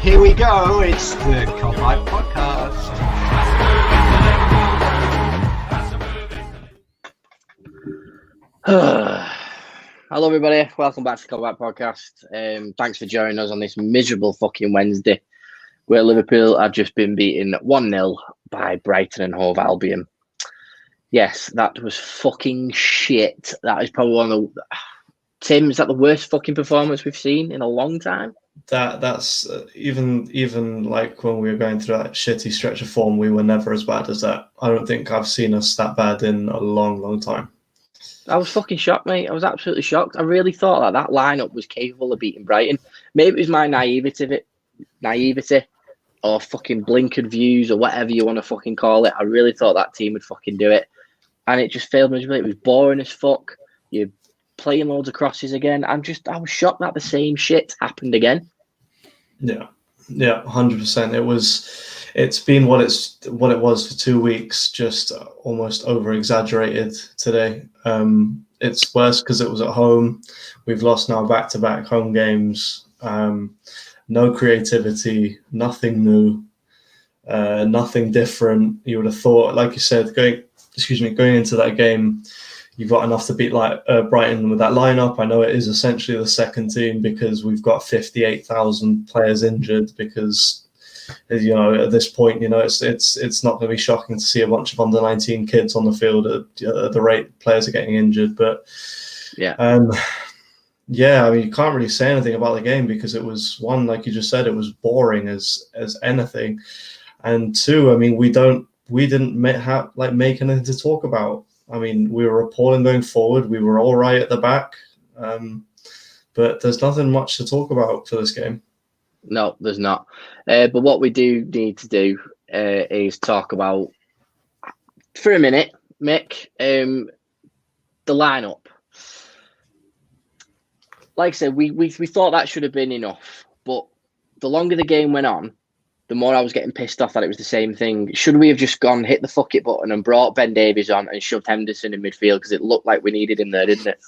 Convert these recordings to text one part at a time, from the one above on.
Here we go, it's the Cop Life Podcast. Hello everybody, welcome back to the Cop Life Podcast. Thanks for joining us on this miserable fucking Wednesday, where Liverpool have just been beaten 1-0 by Brighton and Hove Albion. Yes, that was fucking shit. That is probably one of the... Tim, is that the worst fucking performance we've seen in a long time? That's even like when we were going through that shitty stretch of form, we were never as bad as that. I don't think I've seen us that bad in a long time. I was fucking shocked, mate. I was absolutely shocked. I really thought that lineup was capable of beating Brighton. Maybe it was my naivety or fucking blinkered views or whatever you want to fucking call it. I really thought that team would fucking do it. And it just failed miserably. It was boring as fuck. You're playing loads of crosses again. I was shocked that the same shit happened again. Yeah, 100%. It's been what it was for 2 weeks, just almost over exaggerated today. It's worse because it was at home. We've lost now back-to-back home games. No creativity, nothing new, nothing different. You would have thought, like you said, going into that game, you've got enough to beat Brighton with that lineup. I know it is essentially the second team because we've got 58,000 players injured. Because at this point, it's not going to be shocking to see a bunch of under 19 kids on the field at the rate players are getting injured. But I mean, you can't really say anything about the game because it was, one, like you just said, it was boring as anything, and two, I mean, we didn't make anything to talk about. I mean, we were appalling going forward. We were all right at the back, but there's nothing much to talk about for this game. No, there's not. But what we do need to do is talk about, for a minute, Mick, the lineup. Like I said, we thought that should have been enough, but the longer the game went on, the more I was getting pissed off that it was the same thing. Should we have just hit the fuck it button and brought Ben Davies on and shoved Henderson in midfield because it looked like we needed him there, didn't it?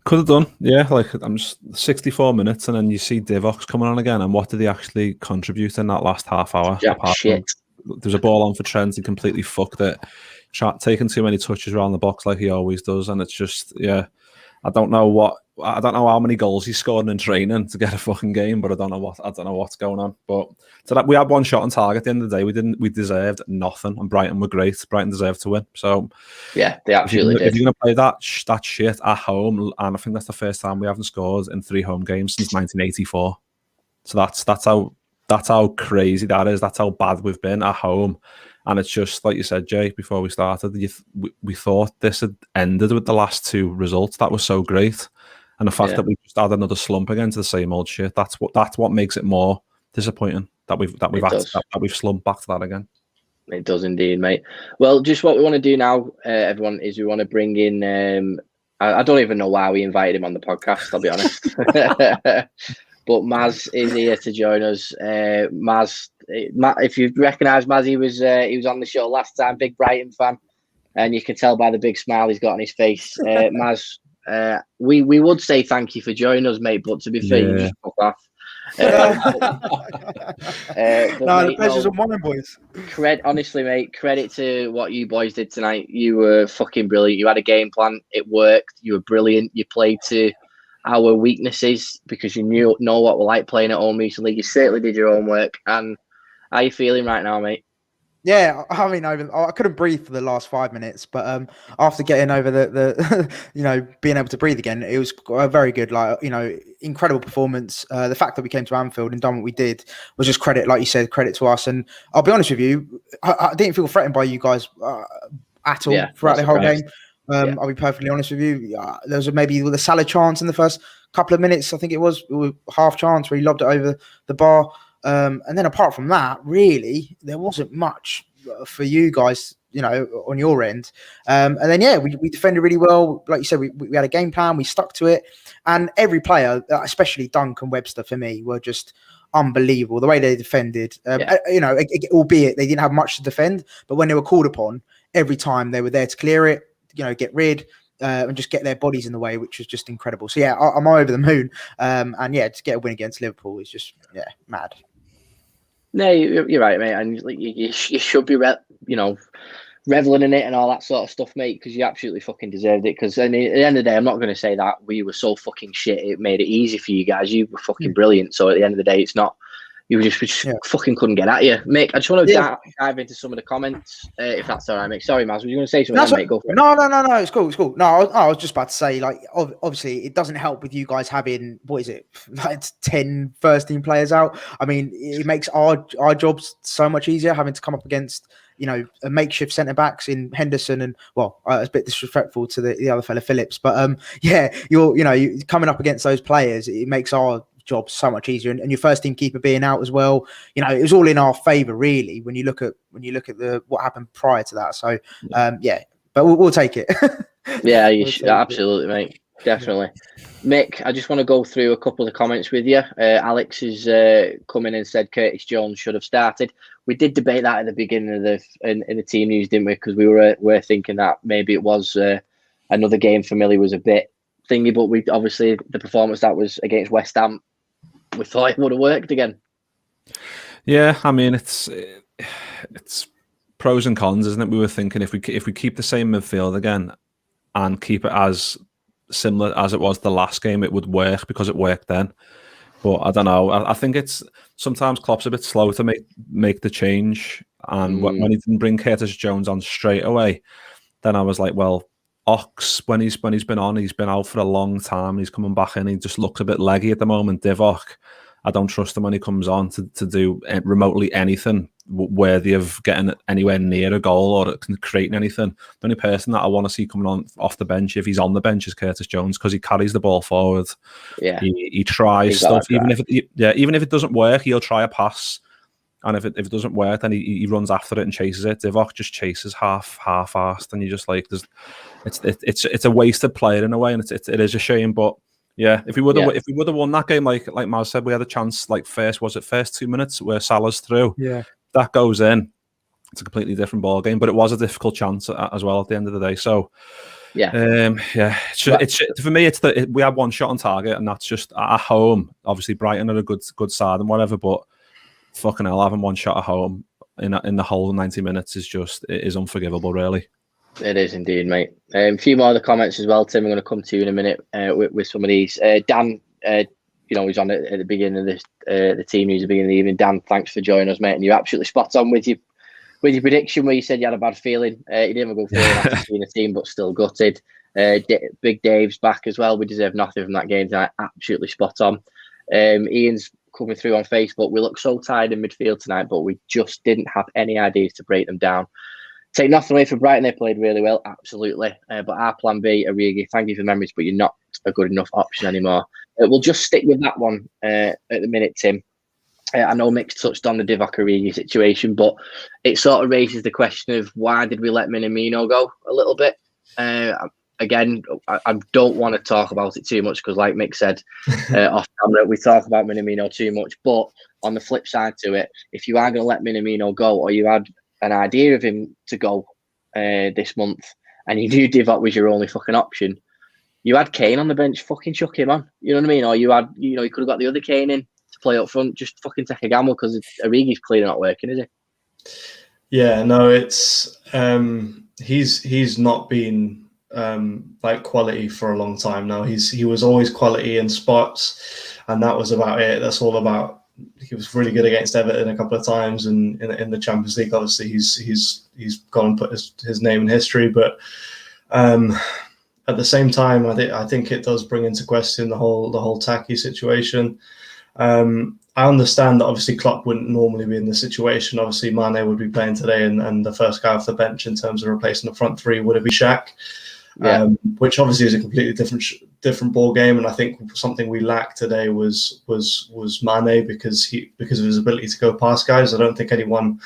Could have done, yeah. Like, I'm just 64 minutes and then you see Divock coming on again, and what did he actually contribute in that last half hour? Shit. There's a ball on for Trent, he completely fucked it. Taking too many touches around the box like he always does, and it's just, I don't know how many goals he's scored in training to get a fucking game, but I don't know what's going on. But so that we had one shot on target at the end of the day. We deserved nothing, and Brighton were great. Brighton deserved to win. So yeah, they absolutely did. If you're going to play that shit at home, and I think that's the first time we haven't scored in 3 home games since 1984. So that's how crazy that is. That's how bad we've been at home. And it's just, like you said, Jay, before we started, we thought this had ended with the last 2 results. That was so great. And the fact that we just had another slump again to the same old shit, that's what makes it more disappointing that we've slumped back to that again. It does indeed, mate. Well, just what we want to do now, everyone, is we want to bring in... I don't even know why we invited him on the podcast, I'll be honest. But Maz is here to join us. Maz, if you recognise Maz, he was on the show last time, big Brighton fan, and you can tell by the big smile he's got on his face. Maz, we would say thank you for joining us, mate, but to be fair, you just fuck off. The pleasure's all mine, boys. Honestly, mate, credit to what you boys did tonight. You were fucking brilliant. You had a game plan. It worked. You were brilliant. You played to our weaknesses because you know what we're like playing at home recently. You certainly did your own work. And how are you feeling right now, mate? Yeah, I mean, I couldn't breathe for the last 5 minutes, but after getting over the being able to breathe again, it was very good. Incredible performance. The fact that we came to Anfield and done what we did was just credit, like you said, credit to us. And I'll be honest with you, I didn't feel threatened by you guys at all throughout the whole game. I'll be perfectly honest with you. There was maybe the Salah chance in the first couple of minutes. I think it was half chance where he lobbed it over the bar. And then apart from that, really, there wasn't much for you guys, on your end. And then, we defended really well. Like you said, we had a game plan. We stuck to it. And every player, especially Dunk and Webster, for me, were just unbelievable. The way they defended, albeit they didn't have much to defend, but when they were called upon, every time they were there to clear it, get rid and just get their bodies in the way, which was just incredible. So, I'm over the moon. And to get a win against Liverpool is just, mad. No, you're right, mate, and you should be, reveling in it and all that sort of stuff, mate, because you absolutely fucking deserved it. Because at the end of the day, I'm not going to say that we were so fucking shit. It made it easy for you guys. You were fucking brilliant. So at the end of the day, it's not. You just fucking couldn't get at you, Mick. I just want to dive into some of the comments, if that's all right, Mick. Sorry, Maz, were you going to say something, mate? Go for it. No, it's cool. No, I was just about to say, like, obviously, it doesn't help with you guys having, what is it, like 10 first-team players out. I mean, it makes our jobs so much easier having to come up against, a makeshift centre-backs in Henderson and, well, it's a bit disrespectful to the other fella, Phillips. But, you're coming up against those players, it makes our job so much easier, and your first team keeper being out as well, it was all in our favor, really, when you look at what happened prior to that. So but we'll take it. Absolutely, mate, definitely. Mick, I just want to go through a couple of comments with you. Alex has come in and said Curtis Jones should have started. We did debate that at the beginning of the team news, didn't we? Because we were thinking that maybe it was another game for Millie was a bit thingy, but we obviously the performance that was against West Ham, we thought it would have worked again. Yeah, I mean it's pros and cons, isn't it? We were thinking if we keep the same midfield again and keep it as similar as it was the last game, it would work because it worked then. But I don't know. I think it's sometimes Klopp's a bit slow to make the change, and when he didn't bring Curtis Jones on straight away, then I was like, well, Ox, when he's been on, he's been out for a long time. He's coming back in. He just looks a bit leggy at the moment. Divock, I don't trust him when he comes on to do remotely anything worthy of getting anywhere near a goal or creating anything. The only person that I want to see coming on off the bench, if he's on the bench, is Curtis Jones, because he carries the ball forward. Yeah, he tries stuff. Even if it doesn't work, he'll try a pass. And if it doesn't work, then he runs after it and chases it. Divock just chases half-assed, and you just like it's a wasted player in a way, and it is a shame. But yeah, if we would have won that game, like Maz said, we had a chance. Like first 2 minutes where Salah's through. Yeah, that goes in. It's a completely different ball game, but it was a difficult chance as well at the end of the day. So it's for me. We had one shot on target, and that's just at home. Obviously, Brighton are a good side and whatever, but fucking hell, having one shot at home in the whole 90 minutes is unforgivable, really. It is indeed, mate. A few more of the comments as well, Tim. I'm going to come to you in a minute with some of these. Dan, he's on at the beginning of the team news at the beginning of the evening. Dan, thanks for joining us, mate. And you're absolutely spot on with your prediction where you said you had a bad feeling. You didn't have a good feeling after seeing the team, but still gutted. Big Dave's back as well. We deserve nothing from that game tonight. Absolutely spot on. Ian's coming through on Facebook. We look so tired in midfield tonight, but we just didn't have any ideas to break them down. Take nothing away from Brighton, they played really well, absolutely. But our plan B, Origi, thank you for the memories, but you're not a good enough option anymore. We'll just stick with that one at the minute, Tim. I know Mick's touched on the Divock Origi situation, but it sort of raises the question of why did we let Minamino go a little bit? Again, I don't want to talk about it too much because, like Mick said, off camera, we talk about Minamino too much. But on the flip side to it, if you are going to let Minamino go, or you had an idea of him to go this month, and you knew Divock was your only fucking option, you had Kane on the bench, fucking chuck him on. You know what I mean? Or you had, you could have got the other Kane in to play up front. Just fucking take a gamble because Origi's clearly not working, is he? Yeah, no, it's he's not been like quality for a long time now. He was always quality in spots, and that was about it. That's all about. He was really good against Everton a couple of times, and in the Champions League, obviously he's gone and put his name in history. But at the same time, I think it does bring into question the whole Taki situation. I understand that obviously Klopp wouldn't normally be in this situation. Obviously, Mane would be playing today, and the first guy off the bench in terms of replacing the front three would have been Shaq. Yeah. Which obviously is a completely different ball game, and I think something we lacked today was Mane because of his ability to go past guys. I don't think anyone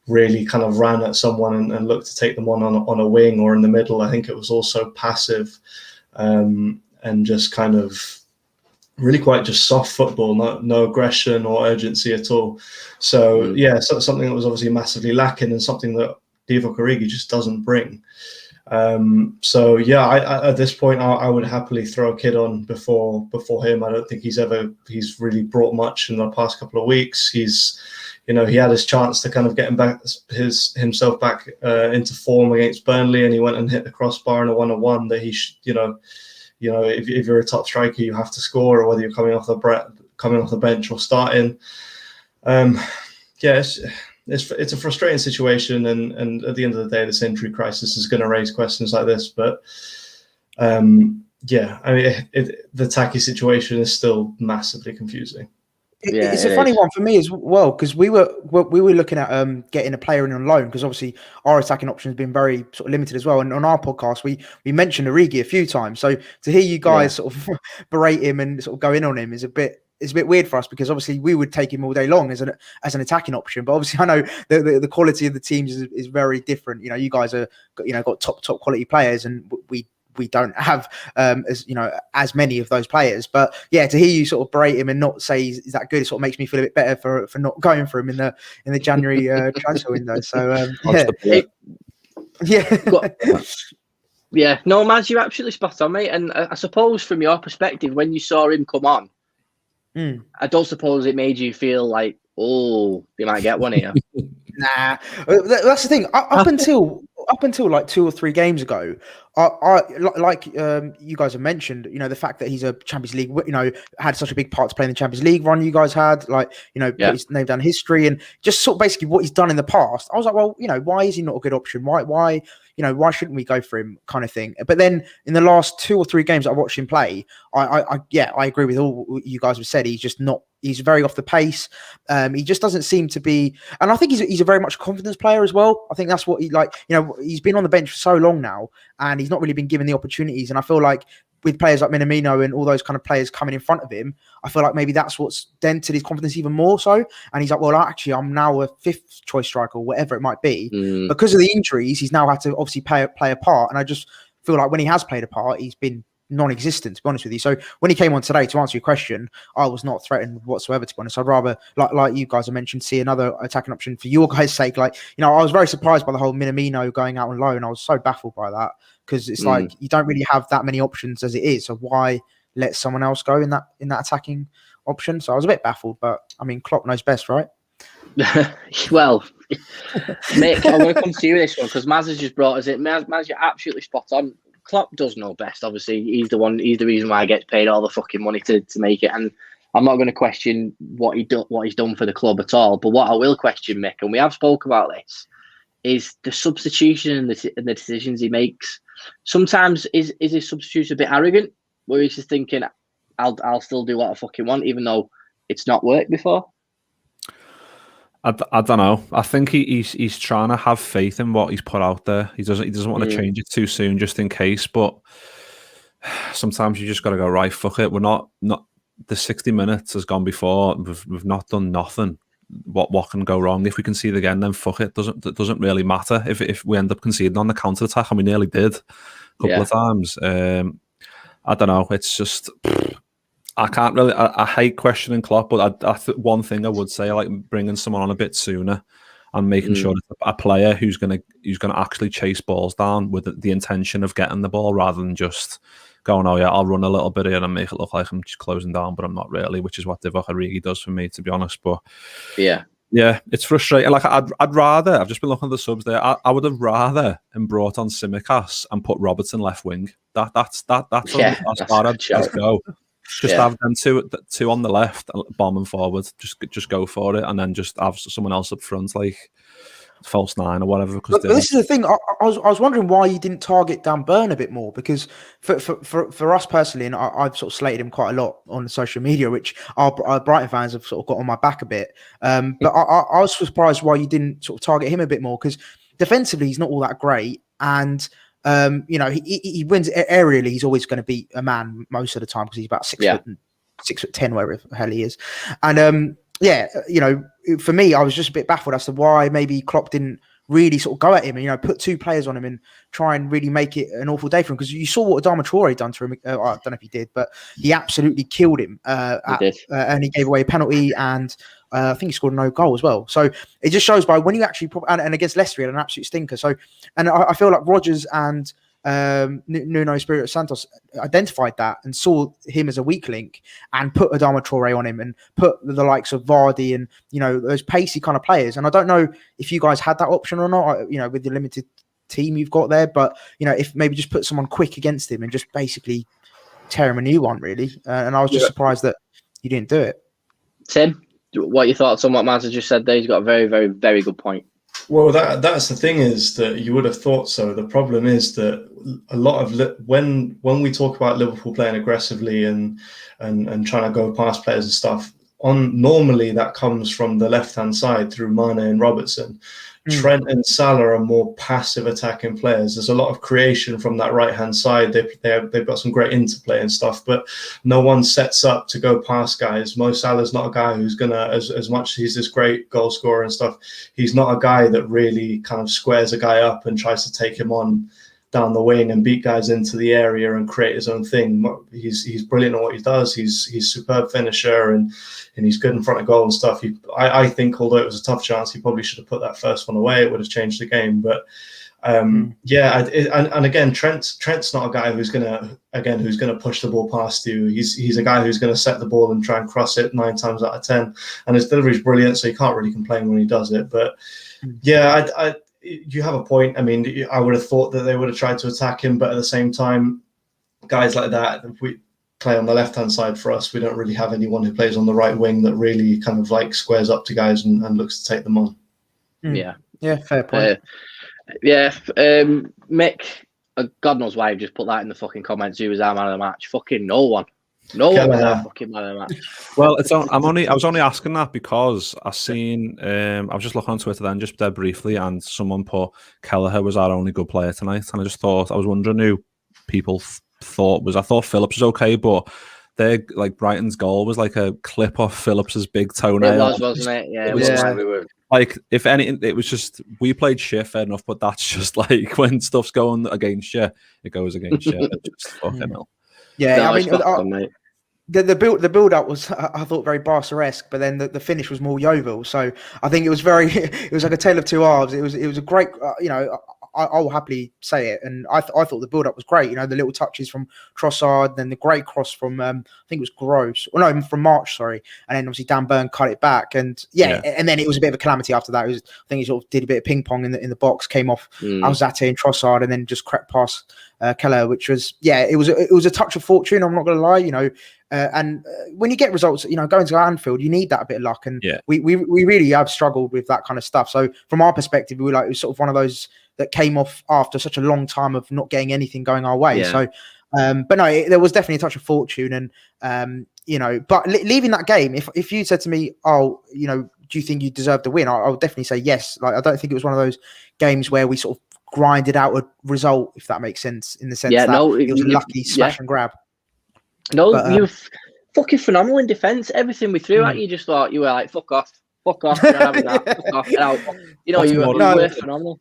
really kind of ran at someone and looked to take them on a wing or in the middle. I think it was also passive and just kind of really quite just soft football, no aggression or urgency at all. So so something that was obviously massively lacking, and something that Divock Origi just doesn't bring. I at this point I would happily throw a kid on before him. I don't think he's really brought much in the past couple of weeks. He's he had his chance to kind of get himself back into form against Burnley, and he went and hit the crossbar in a 1-on-1 that if you're a top striker, you have to score, or whether you're coming off the bench or starting. It's a frustrating situation, and at the end of the day, this injury crisis is going to raise questions like this. But the Taki situation is still massively confusing. It's a funny one for me as well, because we were looking at getting a player in on loan, because obviously our attacking option has been very sort of limited as well. And on our podcast, we mentioned Origi a few times. So to hear you guys sort of berate him and sort of go in on him is a bit weird for us, because obviously we would take him all day long as an attacking option. But obviously I know the quality of the teams is very different. You guys are got top quality players, and we don't have as many of those players. But yeah, to hear you sort of berate him and not say is that good, it sort of makes me feel a bit better for not going for him in the January transfer window. So yeah. No, Maz, you're absolutely spot on, mate. And I suppose from your perspective, when you saw him come on, I don't suppose it made you feel like, oh, you might get one here. Nah, that's the thing. Up until like 2 or 3 games ago, you guys have mentioned, the fact that he's a Champions League, had such a big part to play in the Champions League run you guys had, put his name down history and just sort of basically what he's done in the past. I was like, well, why is he not a good option? Why shouldn't we go for him, kind of thing? But then in the last 2 or 3 games I watched him play, I agree with all you guys have said. He's just not. He's very off the pace. He just doesn't seem to be, and I think he's a very much confidence player as well. I think that's what he's been on the bench for so long now, and he's not really been given the opportunities. And I feel like with players like Minamino and all those kind of players coming in front of him, I feel like maybe that's what's dented his confidence even more so. And he's like, well, actually, I'm now a 5th choice striker or whatever it might be. Because of the injuries, he's now had to obviously play a part. And I just feel like when he has played a part, he's been non-existent, to be honest with you. So when he came on today, to answer your question, I was not threatened whatsoever, to be honest. I'd rather, like you guys have mentioned, see another attacking option for your guys' sake. I was very surprised by the whole Minamino going out on loan. I was so baffled by that, because it's like you don't really have that many options as it is. So why let someone else go in that attacking option? So I was a bit baffled, but I mean, Klopp knows best, right? Well, Mick, I'm going to come to you with this one, because Maz has just brought us in. Maz, you're absolutely spot on. Klopp does know best. Obviously, he's the reason why he gets paid all the fucking money to make it. And I'm not going to question what he's done for the club at all. But what I will question, Mick, and we have spoke about this, is the substitution and the decisions he makes. Sometimes is his substitution a bit arrogant, where he's just thinking, I'll still do what I fucking want, even though it's not worked before. I don't know. I think he's trying to have faith in what he's put out there. He doesn't want to change it too soon, just in case. But sometimes you just got to go, right, fuck it. We're not the 60 minutes has gone before. We've not done nothing. What can go wrong? If we concede again, then fuck it. It doesn't really matter if we end up conceding on the counter attack, and we nearly did a couple of times. I don't know. It's just. I can't really. I hate questioning Klopp, but one thing I would say, like bringing someone on a bit sooner and making sure that a player who's gonna actually chase balls down with the intention of getting the ball, rather than just going, oh yeah, I'll run a little bit here and make it look like I'm just closing down, but I'm not really, which is what Divock Origi does for me, to be honest. But yeah, it's frustrating. Like I'd rather. I've just been looking at the subs there. I would have rather brought on Tsimikas and put Robertson left wing. That's as far as go. Just have them two on the left, bombing forward. Just go for it, and then just have someone else up front, like false 9 or whatever. But this is the thing. I was wondering why you didn't target Dan Burn a bit more, because for us personally, and I've sort of slated him quite a lot on social media, which our Brighton fans have sort of got on my back a bit. But I was surprised why you didn't sort of target him a bit more, because defensively he's not all that great, and he wins aerially. He's always going to beat a man most of the time, because he's about 6'10", wherever the hell he is. And for me, I was just a bit baffled as to why maybe Klopp didn't really sort of go at him and put 2 players on him and try and really make it an awful day for him. Because you saw what Adama Traore done to him. I don't know if he did, but he absolutely killed him. And he gave away a penalty, and I think he scored no goal as well. So it just shows by when you actually and against Leicester, he had an absolute stinker. So, and I feel like Rodgers and Nuno Espirito Santos identified that and saw him as a weak link and put Adama Traore on him and put the likes of Vardy and, you know, those pacey kind of players. And I don't know if you guys had that option or not, you know, with the limited team you've got there, but, you know, if maybe just put someone quick against him and just basically tear him a new one, really. And I was just surprised that you didn't do it. Tim, what are your thoughts on what Maz has just said there? He's got a very, very, very good point. Well, that's the thing, is that you would have thought so. The problem is that a lot of when we talk about Liverpool playing aggressively and trying to go past players and stuff, normally that comes from the left-hand side through Mane and Robertson. Trent and Salah are more passive attacking players. There's a lot of creation from that right-hand side. They've got some great interplay and stuff, but no one sets up to go past guys. Mo Salah's not a guy who's going to, as much as he's this great goal scorer and stuff, he's not a guy that really kind of squares a guy up and tries to take him on down the wing and beat guys into the area and create his own thing. He's brilliant at what he does. He's a superb finisher and he's good in front of goal and stuff. I think, although it was a tough chance, he probably should have put that first one away. It would have changed the game. But and again, Trent's not a guy who's gonna push the ball past you. He's a guy who's gonna set the ball and try and cross it 9 times out of 10. And his delivery is brilliant, so you can't really complain when he does it. But you have a point. I mean, I would have thought that they would have tried to attack him, but at the same time, guys like that, if we play on the left-hand side for us, we don't really have anyone who plays on the right wing that really kind of like squares up to guys and looks to take them on. Yeah, fair point. Mick, God knows why he just put that in the fucking comments. Who was our man of the match? Fucking no one. No one was our fucking man of the match. Well, I was only asking that because I seen I was just looking on Twitter then just there briefly, and someone put Kelleher was our only good player tonight, and I was wondering who people thought was. I thought Phillips was okay, but like Brighton's goal was like a clip off Phillips's big toenail. It was, wasn't it? Yeah, like, if anything, it was just, we played shit, fair enough, but that's just like when stuff's going against you, it goes against you. Just fucking hell. Yeah, No, I mean, the build up was, I thought, very Barca-esque, but then the finish was more Yeovil. So I think it was it was like a tale of two halves. It was a great, you know, I will happily say it. And I thought the build up was great. You know, the little touches from Trossard, then the great cross from I think it was Gross, or no, from March, sorry. And then obviously Dan Burn cut it back, and and then it was a bit of a calamity after that. I think he sort of did a bit of ping pong in the box, came off Alzate and Trossard, and then just crept past Keller, which was it was a touch of fortune. I'm not going to lie, you know. And when you get results, you know, going to Anfield, you need that a bit of luck, and we really have struggled with that kind of stuff. So from our perspective, we were like, it was sort of one of those that came off after such a long time of not getting anything going our way. So, but no, there was definitely a touch of fortune, and you know, but leaving that game, if you said to me, oh, you know, do you think you deserved the win? I would definitely say yes. Like, I don't think it was one of those games where we sort of grinded out a result, if that makes sense, in the sense that it was a lucky smash and grab. No, you were fucking phenomenal in defence. Everything we threw at you, just thought you were like, fuck off. You're not having that. Fuck off, get out. You know, you were phenomenal.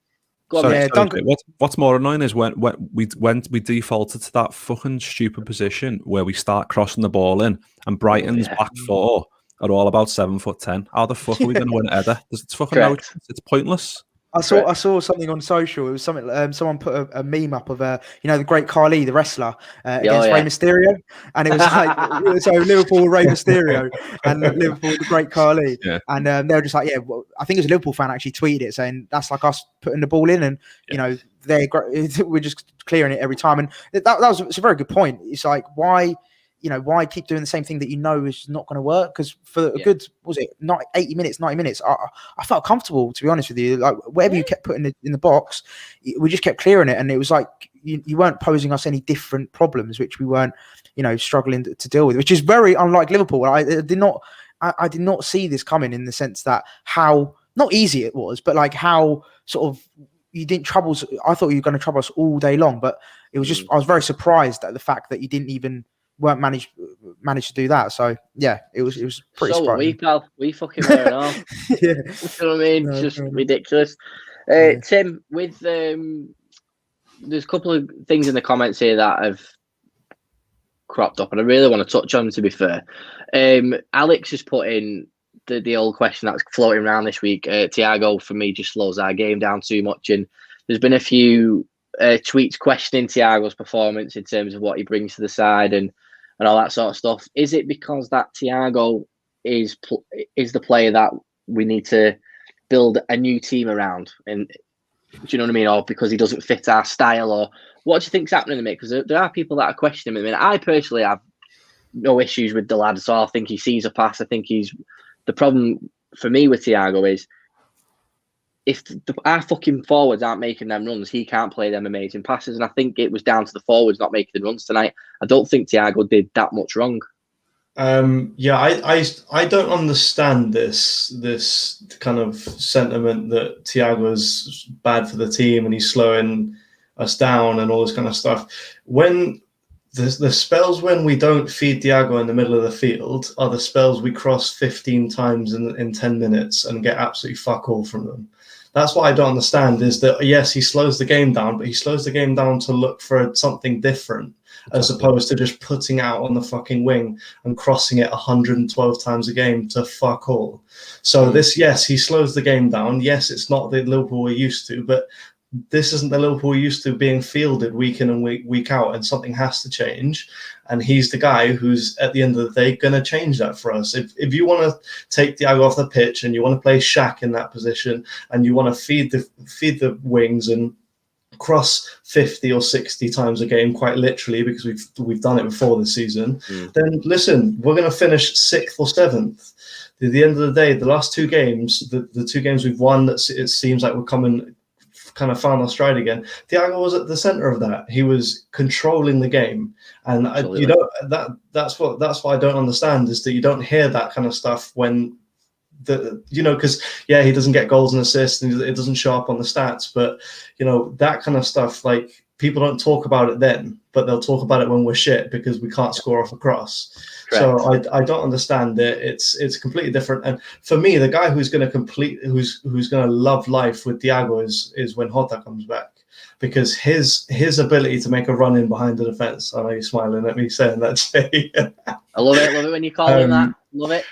What's more annoying is when we defaulted to that fucking stupid position where we start crossing the ball in, and Brighton's back four are all about 7'10". How the fuck are we going to win a header? It's fucking it's pointless. I saw something on social. It was something. Someone put a meme up of you know, the great Carly, the wrestler, against Rey Mysterio, and it was like so Liverpool Rey Mysterio and Liverpool the great Carly, and they were just like, I think it was a Liverpool fan actually tweeted it saying that's like us putting the ball in, and you know we're just clearing it every time, and it's a very good point. It's like, why keep doing the same thing that you know is not going to work? Because for a good, was it not 80 minutes, 90 minutes, I felt comfortable, to be honest with you. Like, whatever you kept putting in the box, we just kept clearing it, and it was like you weren't posing us any different problems, which we weren't, you know, struggling to deal with, which is very unlike Liverpool. I did not see this coming, in the sense that how not easy it was, but like how sort of you didn't trouble us. I thought you were going to trouble us all day long, but it was just, I was very surprised at the fact that you weren't managed to do that. So it was pretty surprising. So we, pal, we fucking were and all. You know what I mean? It's just ridiculous. Tim, with there's a couple of things in the comments here that have cropped up, and I really want to touch on, to be fair. Alex has put in the old question that's floating around this week. Thiago, for me, just slows our game down too much, and there's been a few tweets questioning Thiago's performance in terms of what he brings to the side and all that sort of stuff. Is it because that Thiago is the player that we need to build a new team around? And do you know what I mean? Or because he doesn't fit our style? Or what do you think's happening to me? Because there are people that are questioning him. I mean, I personally have no issues with the lad at all. I think he sees a pass. I think the problem for me with Thiago is if our fucking forwards aren't making them runs, he can't play them amazing passes. And I think it was down to the forwards not making the runs tonight. I don't think Thiago did that much wrong. I don't understand this kind of sentiment that Thiago's bad for the team and he's slowing us down and all this kind of stuff. When the spells when we don't feed Thiago in the middle of the field are the spells we cross 15 times in 10 minutes and get absolutely fuck all from them. That's what I don't understand is that, yes, he slows the game down, but he slows the game down to look for something different as opposed to just putting out on the fucking wing and crossing it 112 times a game to fuck all. So yes, he slows the game down. Yes, it's not the Liverpool we're used to, but this isn't the Liverpool we're used to being fielded week in and week out, and something has to change. And he's the guy who's, at the end of the day, going to change that for us. If you want to take Thiago off the pitch and you want to play Shaq in that position and you want to feed the wings and cross 50 or 60 times a game, quite literally, because we've done it before this season, then listen, we're going to finish 6th or 7th. At the end of the day, the last two games, the two games we've won, it seems like we're coming kind of found our stride again. Thiago was at the center of that. He was controlling the game, and that's what I don't understand is that you don't hear that kind of stuff when because he doesn't get goals and assists and it doesn't show up on the stats, but that kind of stuff, like, people don't talk about it then, but they'll talk about it when we're shit because we can't score off a cross. Correct. So I don't understand it. It's completely different. And for me, the guy who's going to love life with Thiago is when Jota comes back, because his ability to make a run in behind the defense. I know you're smiling at me saying that. I love it when you call him that. Love it.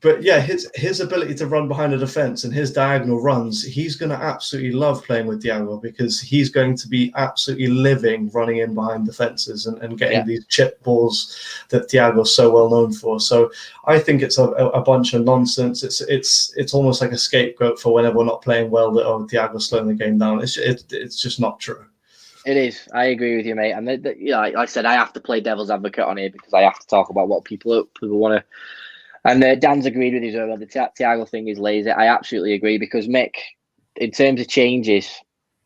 But yeah, his ability to run behind the defense and his diagonal runs, he's going to absolutely love playing with Thiago, because he's going to be absolutely living running in behind defenses and getting these chip balls that Thiago's so well known for. So I think it's a bunch of nonsense. It's almost like a scapegoat for whenever we're not playing well that Thiago's slowing the game down. It's just not true. It is. I agree with you, mate. And like I said, I have to play devil's advocate on here because I have to talk about what people want to. And Dan's agreed with you as well. The Thiago thing is lazy. I absolutely agree, because Mick, in terms of changes,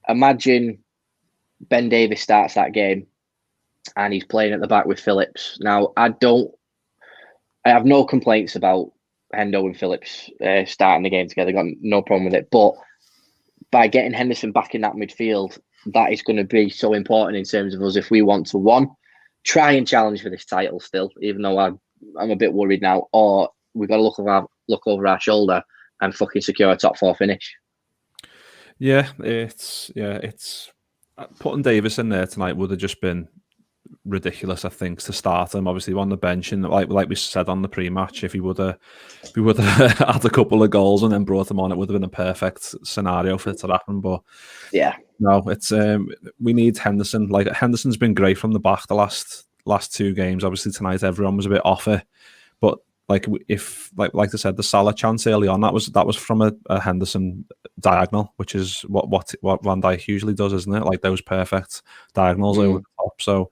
imagine Ben Davies starts that game and he's playing at the back with Phillips. Now, I have no complaints about Hendo and Phillips starting the game together. Got no problem with it. But by getting Henderson back in that midfield, that is going to be so important in terms of us if we want to, one, try and challenge for this title still, even though I'm a bit worried now, or we've got to look over our shoulder and fucking secure a top 4 finish. Yeah, it's putting Davis in there tonight would have just been ridiculous, I think, to start him. Obviously on the bench, and like we said on the pre-match, if he would have had a couple of goals and then brought him on, it would have been a perfect scenario for it to happen. But yeah, no, it's we need Henderson. Like, Henderson's been great from the back the last two games. Obviously tonight everyone was a bit off it, but like I said, the Salah chance early on, that was from a Henderson diagonal, which is what Van Dijk usually does, isn't it? Like those perfect diagonals over the top. So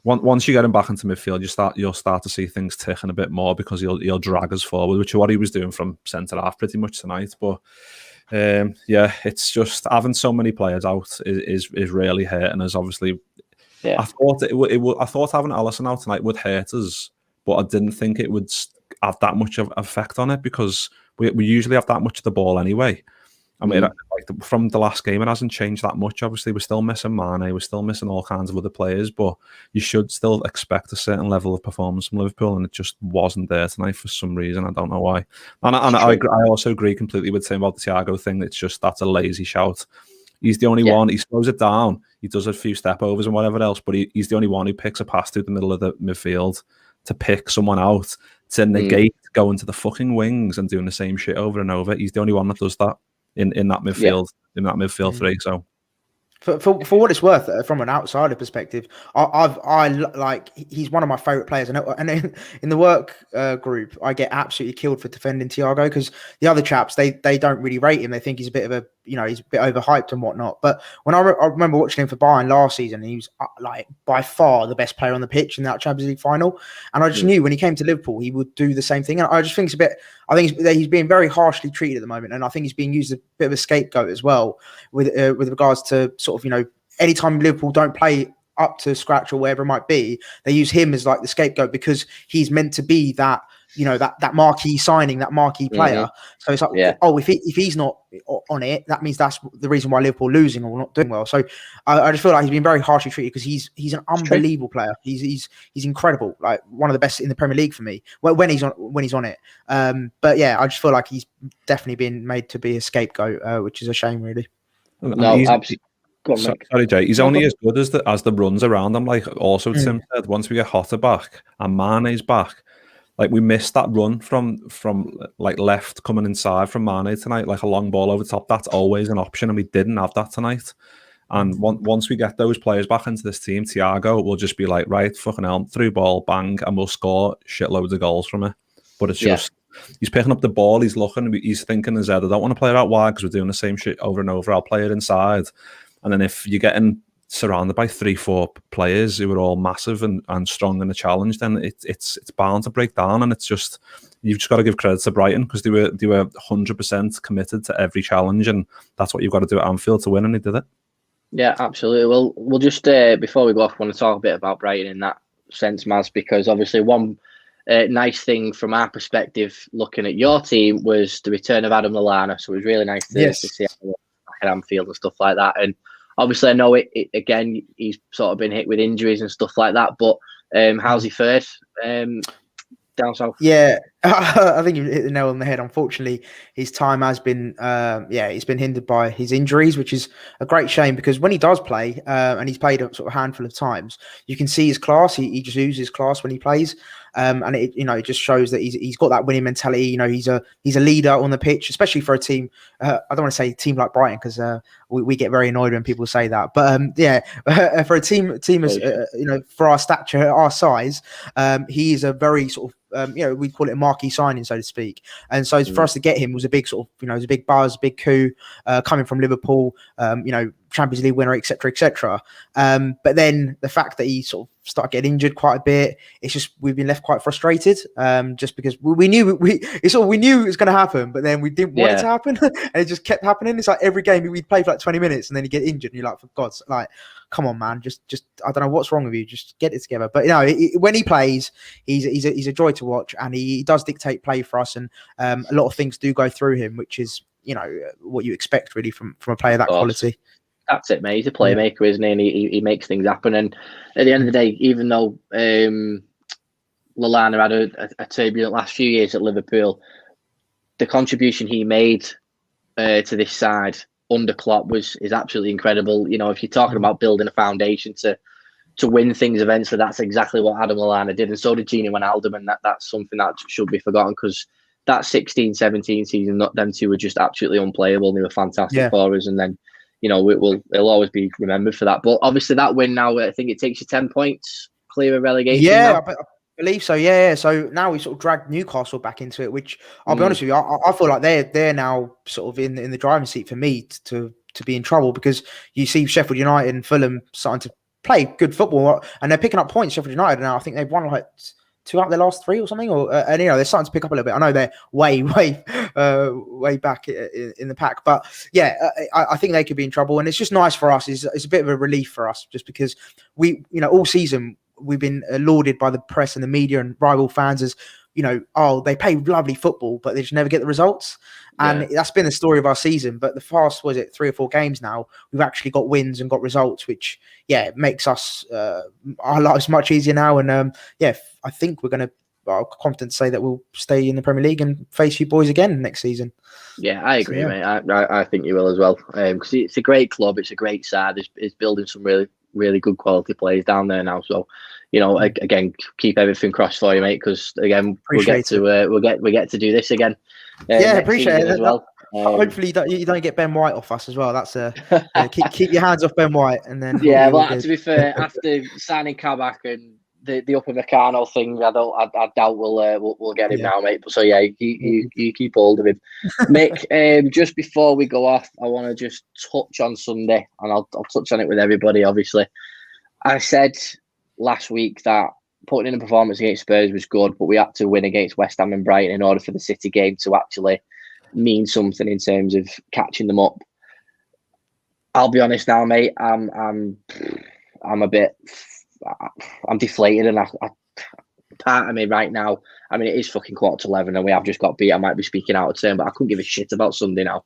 once you get him back into midfield, you'll start to see things ticking a bit more, because he'll drag us forward, which is what he was doing from centre half pretty much tonight. But it's just having so many players out is really hurting us. Obviously. Yeah. I thought having Alisson out tonight would hurt us, but I didn't think it would have that much of effect on it, because we usually have that much of the ball anyway. I mean, from the last game, it hasn't changed that much. Obviously, we're still missing Mane, we're still missing all kinds of other players, but you should still expect a certain level of performance from Liverpool, and it just wasn't there tonight for some reason. I don't know why. And I also agree completely with saying about the Thiago thing. It's just, that's a lazy shout. He's the only one. He slows it down. He does a few step overs and whatever else, but he's the only one who picks a pass through the middle of the midfield to pick someone out, to negate going to the fucking wings and doing the same shit over and over. He's the only one that does that in that midfield, in that midfield three. So For what it's worth, from an outsider perspective, I like he's one of my favorite players, and in the work group, I get absolutely killed for defending Thiago because the other chaps they don't really rate him. They think he's a bit of a he's a bit overhyped and whatnot. But when I remember watching him for Bayern last season, he was like by far the best player on the pitch in that Champions League final, and I just knew when he came to Liverpool he would do the same thing. And I just think it's a bit. I think he's being very harshly treated at the moment, and I think he's being used as a bit of a scapegoat as well with regards to sort of anytime Liverpool don't play up to scratch or wherever it might be, they use him as like the scapegoat because he's meant to be that that marquee signing, that marquee player. So it's like, oh, if he's not on it, that means that's the reason why Liverpool are losing or not doing well. So I just feel like he's been very harshly treated because he's an unbelievable player. He's incredible, like one of the best in the Premier League for me when he's on it. But yeah, I just feel like he's definitely been made to be a scapegoat, which is a shame, really. No, absolutely. Sorry, Jay. He's only as good as the runs around him. Like also Tim said, once we get Hotter back and Mane's back, like we missed that run from like left coming inside from Mane tonight, like a long ball over the top. That's always an option, and we didn't have that tonight. And once we get those players back into this team, Thiago will just be like, right, fucking hell, through ball, bang, and we'll score shitloads of goals from it. But it's just he's picking up the ball, he's looking, he's thinking in his head, I don't want to play it out wide because we're doing the same shit over and over. I'll play it inside. And then if you're getting surrounded by 3-4 players who are all massive and strong in the challenge, then it's bound to break down. And it's just you've just got to give credit to Brighton because they were 100% committed to every challenge, and that's what you've got to do at Anfield to win, and they did it. Yeah, absolutely. Well, we'll just before we go off, I want to talk a bit about Brighton in that sense, Maz, because obviously one nice thing from our perspective looking at your team was the return of Adam Lallana. So it was really nice to see him back at Anfield and stuff like that. And obviously, I know it again, he's sort of been hit with injuries and stuff like that. But how's he fared down south? Yeah, I think you hit the nail on the head. Unfortunately, his time has been, he's been hindered by his injuries, which is a great shame because when he does play, and he's played a sort of handful of times, you can see his class. He just oozes class when he plays. And it just shows that he's got that winning mentality. He's a leader on the pitch, especially for a team. I don't want to say team like Brighton because we get very annoyed when people say that. But for a team as for our stature, our size, he is a very sort of we call it a marquee signing, so to speak. And so for us to get him was a big sort of it was a big buzz, big coup coming from Liverpool. Champions League winner, etc., etc. But then the fact that he sort of started getting injured quite a bit, it's just we've been left quite frustrated. Just because we knew we knew it was going to happen, but then we didn't want it to happen, and it just kept happening. It's like every game we'd play for like 20 minutes, and then you get injured, and you're like, for God's like, come on, man, just I don't know what's wrong with you, just get it together. But when he plays, he's a joy to watch, and he does dictate play for us, and a lot of things do go through him, which is what you expect really from a player that quality. That's it, mate. He's a playmaker, isn't he? And he makes things happen. And at the end of the day, even though Lallana had a turbulent last few years at Liverpool, the contribution he made to this side under Klopp is absolutely incredible. If you're talking about building a foundation to win things eventually, that's exactly what Adam Lallana did. And so did Gini Wijnaldum, and that's something that should be forgotten because that 16-17 season, them two were just absolutely unplayable. They were fantastic for us. And then it'll always be remembered for that. But obviously that win now, I think it takes you 10 points clear of relegation. Yeah, I believe so. Yeah. So now we sort of dragged Newcastle back into it, which I'll be honest with you, I feel like they're now sort of in the driving seat for me to be in trouble because you see Sheffield United and Fulham starting to play good football and they're picking up points. Sheffield United now, I think they've won like 2 out of their last 3 or something, and they're starting to pick up a little bit. I know they're way back in the pack, but I think they could be in trouble, and it's just nice for us. It's a bit of a relief for us, just because we, all season we've been lauded by the press and the media and rival fans as, they play lovely football, but they just never get the results. And that's been the story of our season. But the past, 3 or 4 games now, we've actually got wins and got results, which, makes us our lives much easier now. And I think we're going to, I'm confident to say that we'll stay in the Premier League and face you boys again next season. Yeah, I agree, mate. I think you will as well. Because it's a great club, it's a great side. It's building some really, really good quality players down there now. So, again, keep everything crossed for you, mate. Because again, we get to do this again. Appreciate it as well. Hopefully you don't get Ben White off us as well. That's keep your hands off Ben White, and then Yeah, we'll well, to be fair, after signing Kabak and the Upper Meccano thing, I doubt we'll get him now, mate. But so yeah, you keep hold of him, Mick. Just before we go off, I want to just touch on Sunday, and I'll touch on it with everybody. Obviously, I said last week that putting in a performance against Spurs was good, but we had to win against West Ham and Brighton in order for the City game to actually mean something in terms of catching them up. I'll be honest now, mate. I'm deflated, and I part of me right now. I mean, it is fucking 11:15, and we have just got beat. I might be speaking out of turn, but I couldn't give a shit about Sunday now.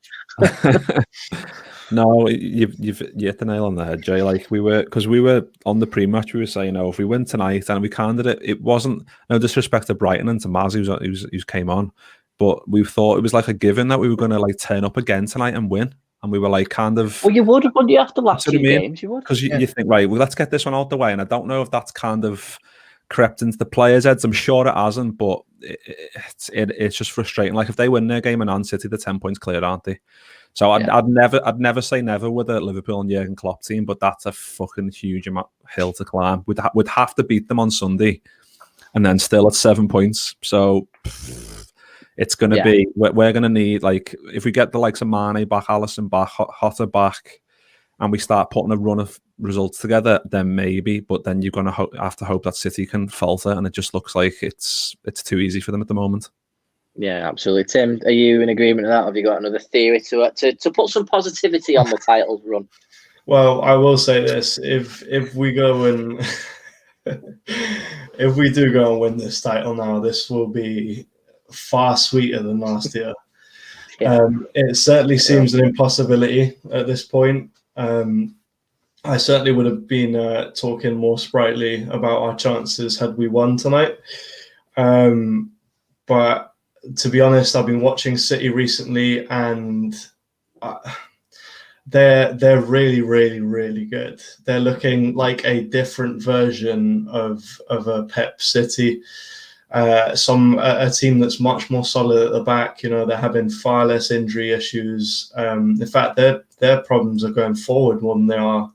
No, you've hit the nail on the head, Jay. Like we were on the pre-match, we were saying, if we win tonight, and we kind of it wasn't no disrespect to Brighton and to Maz, who's came on, but we thought it was like a given that we were going to like turn up again tonight and win. And we were like kind of... Well, you would after last two games, you would. Because you think, right, well, let's get this one out the way. And I don't know if that's kind of crept into the players' heads. I'm sure it hasn't, but it's just frustrating. Like if they win their game in Man City, the 10 points clear, aren't they? So I'd never say never with a Liverpool and Jurgen Klopp team, but that's a fucking huge hill to climb. We'd have to beat them on Sunday and then still at 7 points. So... It's going to be, we're going to need, like, if we get the likes of Mane back, Alisson back, Hotter back, and we start putting a run of results together, then maybe, but then you're going to have to hope that City can falter, and it just looks like it's too easy for them at the moment. Yeah, absolutely. Tim, are you in agreement with that? Have you got another theory to put some positivity on the title run? Well, I will say this, if we go and, if we do go and win this title now, this will be far sweeter than last year. It certainly seems an impossibility at this point. I certainly would have been talking more sprightly about our chances had we won tonight. But to be honest, I've been watching City recently, and they're really, really, really good. They're looking like a different version of a Pep City. A team that's much more solid at the back. You know, they're having far less injury issues. In fact, their problems are going forward more than they are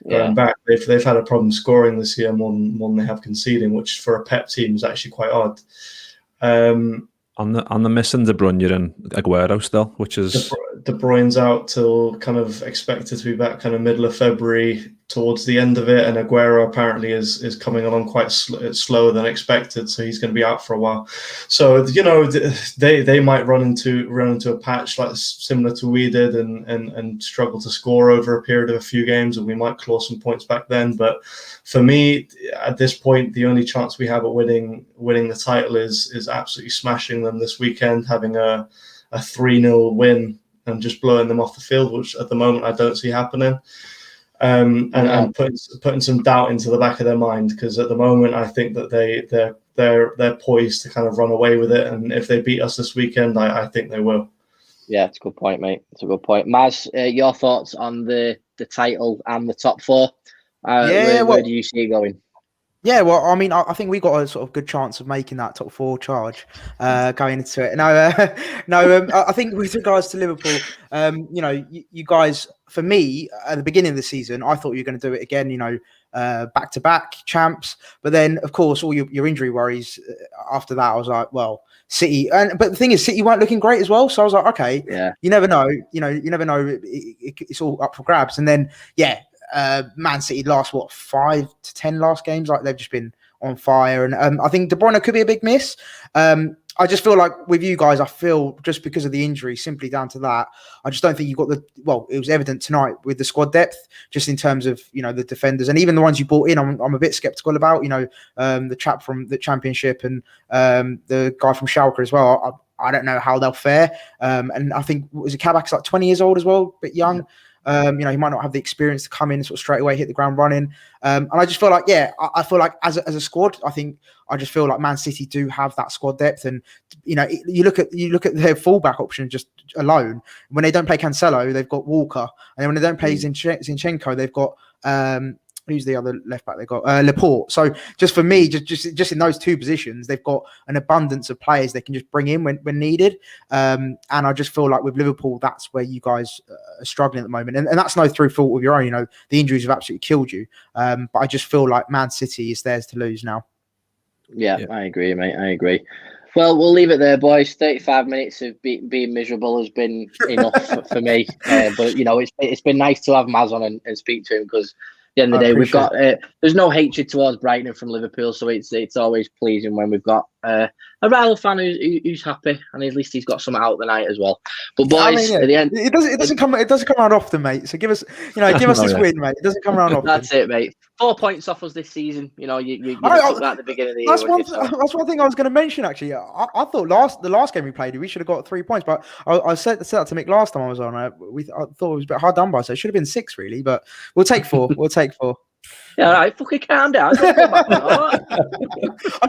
going back. They've had a problem scoring this year more than they have conceding, which for a Pep team is actually quite odd. On the missing De Bruyne and Aguero still, which is De Bruyne's out till kind of expected to be back kind of middle of February towards the end of it, and Aguero apparently is coming along quite slower than expected, so he's going to be out for a while. So you know they might run into a patch like similar to we did and struggle to score over a period of a few games, and we might claw some points back then. But for me, at this point, the only chance we have at winning the title is absolutely smashing them this weekend, having a 3-0 win and just blowing them off the field, which at the moment I don't see happening. And putting some doubt into the back of their mind, because at the moment I think that they're poised to kind of run away with it, and if they beat us this weekend, I think they will. Yeah, it's a good point, mate. It's a good point. Maz, your thoughts on the title and the top four? Where do you see it going? Yeah, well, I mean, I think we got a sort of good chance of making that top four charge going into it. I think with regards to Liverpool, you know, you guys, for me, at the beginning of the season, I thought you were going to do it again, you know, back-to-back champs. But then, of course, all your injury worries after that, I was like, well, City. But the thing is, City weren't looking great as well. So I was like, okay, you never know. You know, you never know. It's all up for grabs. And then, Man City last 5 to 10 last games, like they've just been on fire, and I think De Bruyne could be a big miss. I just feel like with you guys, I feel just because of the injury, simply down to that, I just don't think you've got it was evident tonight with the squad depth, just in terms of, you know, the defenders, and even the ones you brought in, I'm a bit skeptical about, you know, the chap from the Championship and the guy from Schalke as well. I don't know how they'll fare, and I think Kabak's like 20 years old as well, a bit young. You know, he might not have the experience to come in sort of straight away, hit the ground running. And I just feel like, I feel like as a squad, I just feel like Man City do have that squad depth. And, you know, you look at their fullback option just alone. When they don't play Cancelo, they've got Walker. And then when they don't play Zinchenko, they've got who's the other left back they got? Laporte. So just for me, just in those two positions, they've got an abundance of players they can just bring in when needed. And I just feel like with Liverpool, that's where you guys are struggling at the moment. And that's no through fault of your own. You know, the injuries have absolutely killed you. But I just feel like Man City is theirs to lose now. Yeah, I agree, mate. I agree. Well, we'll leave it there, boys. 35 minutes of being miserable has been enough for me. But, you know, it's been nice to have Maz on and speak to him because at the end of the day, we've got there's no hatred towards Brighton from Liverpool, so it's always pleasing when we've got a rival fan who's happy, and at least he's got some out the night as well. But boys, at the end, it doesn't come around often, mate. So give us this win, mate. It doesn't come around often. That's it, mate. 4 points off us this season. You know, you took that at the beginning of the year. That's one thing I was going to mention. Actually, I thought the last game we played, we should have got 3 points. But I said that to Mick last time I was on. I thought it was a bit hard done by, so it should have been 6 really. But we'll take 4. We'll take 4. Yeah, all right, fucking calm down. I've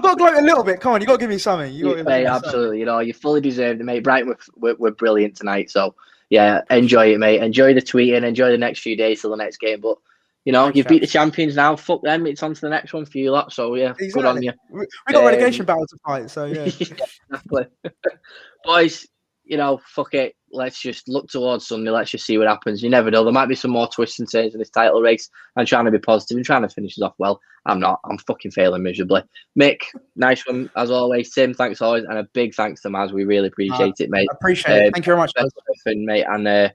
got to gloat a little bit. Come on, you got to give me something. Mate, absolutely. You know, you fully deserved it, mate. Brighton were brilliant tonight. So yeah, enjoy it, mate. Enjoy the tweeting. Enjoy the next few days till the next game. But you know, you've beat the champions now. Fuck them. It's on to the next one for you lot. So yeah, exactly. Good on you. We got relegation battle to fight. So yeah, yeah, exactly. Boys, you know, fuck it. Let's just look towards Sunday. Let's just see what happens. You never know. There might be some more twists and turns in this title race. I'm trying to be positive and trying to finish it off well. I'm not. I'm fucking failing miserably. Mick, nice one as always. Tim, thanks always, and a big thanks to Maz. We really appreciate it, mate. I appreciate it. Thank you very much, mate. And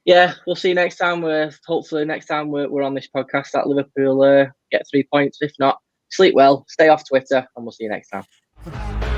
yeah, we'll see you next time. Hopefully next time we're on this podcast that Liverpool get 3 points. If not, sleep well, stay off Twitter, and we'll see you next time.